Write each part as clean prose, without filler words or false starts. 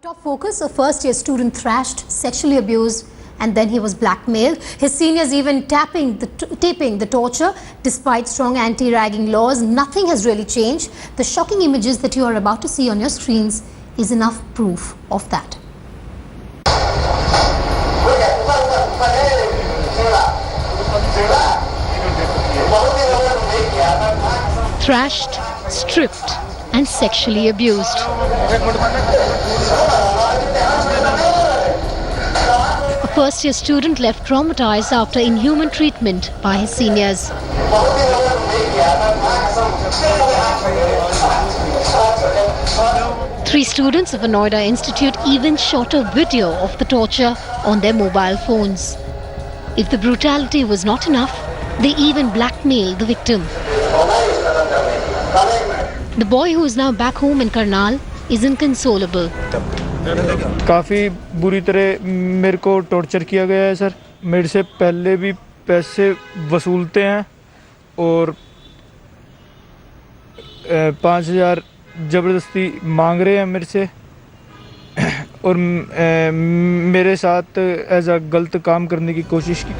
Top focus: a first-year student thrashed, sexually abused, and then he was blackmailed. His seniors even taping the torture. Despite strong anti-ragging laws, nothing has really changed. The shocking images that you are about to see on your screens is enough proof of that. Thrashed, stripped, and sexually abused. A first-year student left traumatized after inhuman treatment by his seniors. Three students of a Noida institute even shot a video of the torture on their mobile phones. If the brutality was not enough, they even blackmailed the victim. The boy, who is now back home in Karnal, is inconsolable. काफ़ी बुरी तरह मेरे को torture किया गया है sir. मेरे से पहले भी पैसे वसूलते हैं और 5,000 ज़बरदस्ती मांग रहे हैं मेरे से और मेरे साथ ऐसा गलत काम करने की कोशिश की।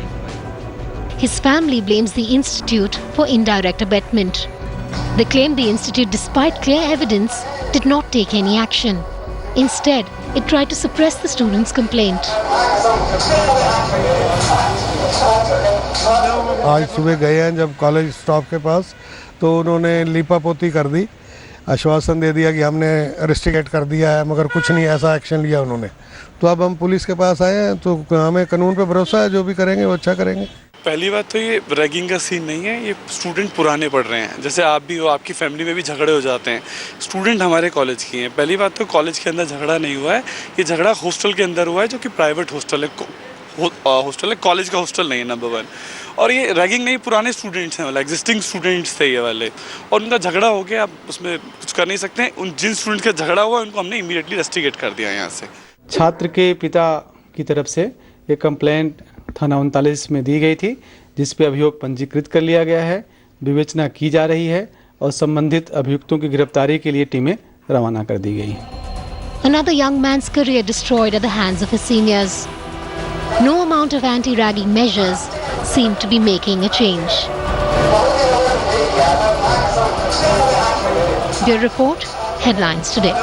His family blames the institute for indirect abetment. They claim the institute, despite clear evidence, did not take any action. Instead, it tried to suppress the students' complaint. आज सुबह गए हैं जब कॉलेज स्टॉप के पास, तो उन्होंने लीपापोती कर दी, आश्वासन दे दिया कि हमने रेस्ट्रिकेट कर दिया है, मगर कुछ नहीं ऐसा एक्शन लिया उन्होंने। तो अब हम पुलिस के पास आए हैं, तो हमें कानून पे भरोसा है, जो भी करेंगे वो अच्छा करेंगे। पहली बात तो ये रैगिंग का सीन नहीं है, ये स्टूडेंट पुराने पढ़ रहे हैं। जैसे आप भी हो, आपकी फैमिली में भी झगड़े हो जाते हैं। स्टूडेंट हमारे कॉलेज की हैं। पहली बात तो कॉलेज के अंदर झगड़ा नहीं हुआ है, ये झगड़ा हॉस्टल के अंदर हुआ है, जो कि प्राइवेट हॉस्टल है, कॉलेज का हॉस्टल नहीं है, नंबर 1। और ये रैगिंग नहीं, पुराने स्टूडेंट्स हैं, मतलब एग्जिस्टिंग स्टूडेंट्स थे ये वाले, और उनका झगड़ा हो गया। आप उसमें कुछ कर नहीं सकते हैं। जिन स्टूडेंट का झगड़ा हुआ उनको हमने इमीडिएटली रेस्ट्रिकेट कर दिया यहाँ से। छात्र के पिता की तरफ से एक कंप्लेंट थाना 39 में दी गई थी, जिस पे अभियोग पंजीकृत कर लिया गया है, विवेचना की जा रही है और संबंधित अभियुक्तों की गिरफ्तारी के लिए टीमें रवाना कर दी गई। Another young man's career destroyed at the hands of his seniors. No amount of anti-ragging measures seem to be making a change. Bureau Report, Headlines Today.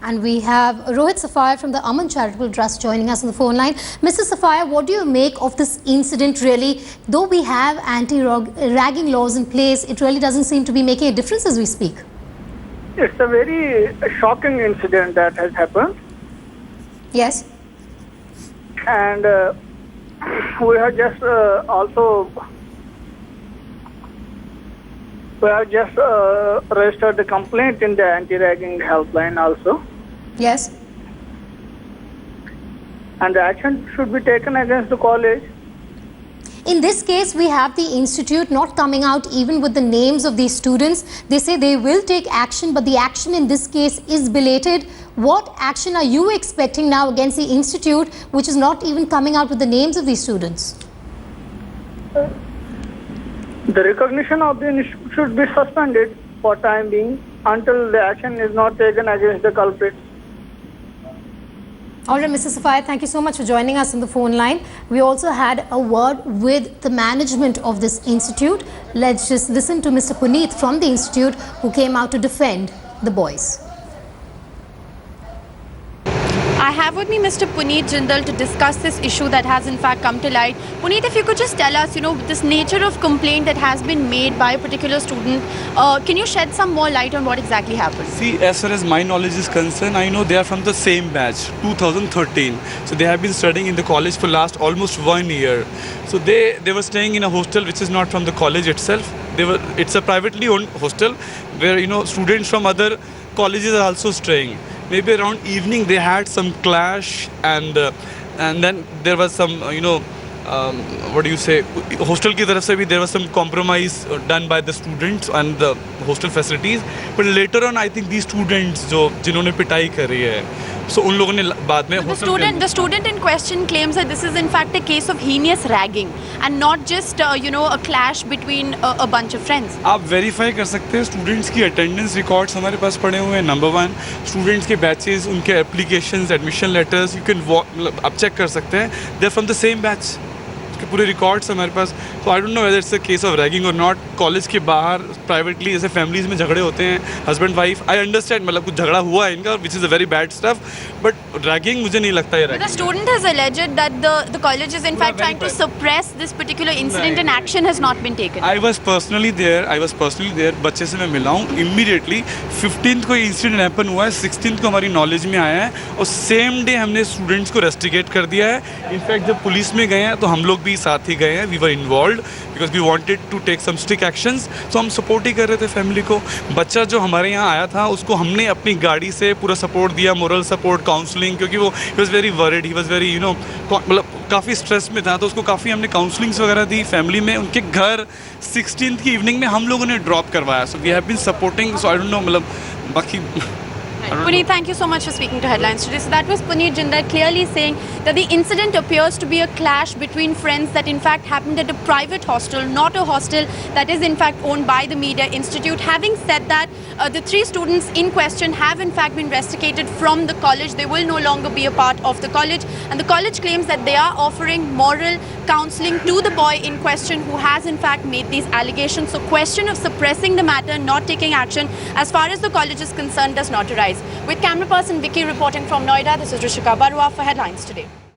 And we have Rohit Safaya from the Aman Charitable Trust joining us on the phone line. Mr. Safaya, what do you make of this incident really? Though we have anti-ragging laws in place, it really doesn't seem to be making a difference as we speak. It's a very shocking incident that has happened. Yes. And we have just registered the complaint in the anti-ragging helpline also. Yes. And the action should be taken against the college. In this case, we have the institute not coming out even with the names of these students. They say they will take action, but the action in this case is belated. What action are you expecting now against the institute, which is not even coming out with the names of these students? The recognition of the institute should be suspended for time being until the action is not taken against the culprits. All right, Mr. Safaya, thank you so much for joining us on the phone line. We also had a word with the management of this institute. Let's just listen to Mr. Puneet from the institute, who came out to defend the boys. I have with me Mr. Puneet Jindal to discuss this issue that has in fact come to light. Puneet, if you could just tell us, this nature of complaint that has been made by a particular student, can you shed some more light on what exactly happened? See, as far as my knowledge is concerned, I know they are from the same batch, 2013. So they have been studying in the college for last almost 1 year. So they were staying in a hostel which is not from the college itself. It's a privately owned hostel where students from other colleges are also staying. Maybe around evening they had some clash, and then there was some what do you say, hostel की तरफ से भी there was some compromise done by the students and the hostel facilities, but later on I think these students जिन्होंने पिटाई करी है, so उन लोगों ने बाद में The student in question claims that this is in fact a case of heinous ragging and not just a clash between a bunch of friends. आप वेरीफाई कर सकते हैं स्टूडेंट्स की अटेंडेंस रिकॉर्ड्स हमारे पास पड़े हुए हैं. नंबर 1, स्टूडेंट्स के बैचेस, उनके applications, admission letters, you can आप चेक कर सकते हैं. They are from the same batch. उसके पूरे रिकॉर्ड्स हमारे पास. तो I don't know whether it's a case of ragging और नॉट. कॉलेज के बाहर प्राइवेटली जैसे फैमिलीज में झगड़े होते हैं, हस्बैंड वाइफ, आई अंडरस्टैंड, मतलब कुछ झगड़ा हुआ है इनका, which is a very bad stuff, but ragging मुझे नहीं लगता है. The student has alleged that the college is in fact trying to suppress this particular incident and action has not been taken. I was personally there. बच्चे से मैं मिला हूँ immediately. 15th को इंसिडेंट हैपन हुआ है, 16th को हमारी नॉलेज में आया है और सेम डे हमने स्टूडेंट्स को रेस्टिगेट कर दिया है. इनफैक्ट जब पुलिस में गए हैं तो हम लोग भी साथ ही गए हैं. We were involve because we wanted to take some strict actions. तो हम सपोर्ट ही कर रहे थे फैमिली को. बच्चा जो हमारे यहाँ आया था उसको हमने अपनी गाड़ी से पूरा सपोर्ट दिया, मोरल सपोर्ट, काउंसलिंग, क्योंकि वो he was very worried, he was very मतलब काफ़ी स्ट्रेस में था. तो उसको काफ़ी हमने काउंसलिंग्स वगैरह दी फैमिली में. उनके घर 16th की इवनिंग में हम लोगों ने ड्रॉप करवाया. So we have been supporting. So I don't know, मतलब बाकी Puneet, thank you so much for speaking to Headlines today. So that was Puneet Jindal clearly saying that the incident appears to be a clash between friends that in fact happened at a private hostel, not a hostel that is in fact owned by the Media Institute. Having said that, the 3 students in question have in fact been rusticated from the college. They will no longer be a part of the college, and the college claims that they are offering moral counselling to the boy in question who has in fact made these allegations. So question of suppressing the matter, not taking action as far as the college is concerned does not arise. With camera person Vicky reporting from Noida, this is Rishika Barua for Headlines Today.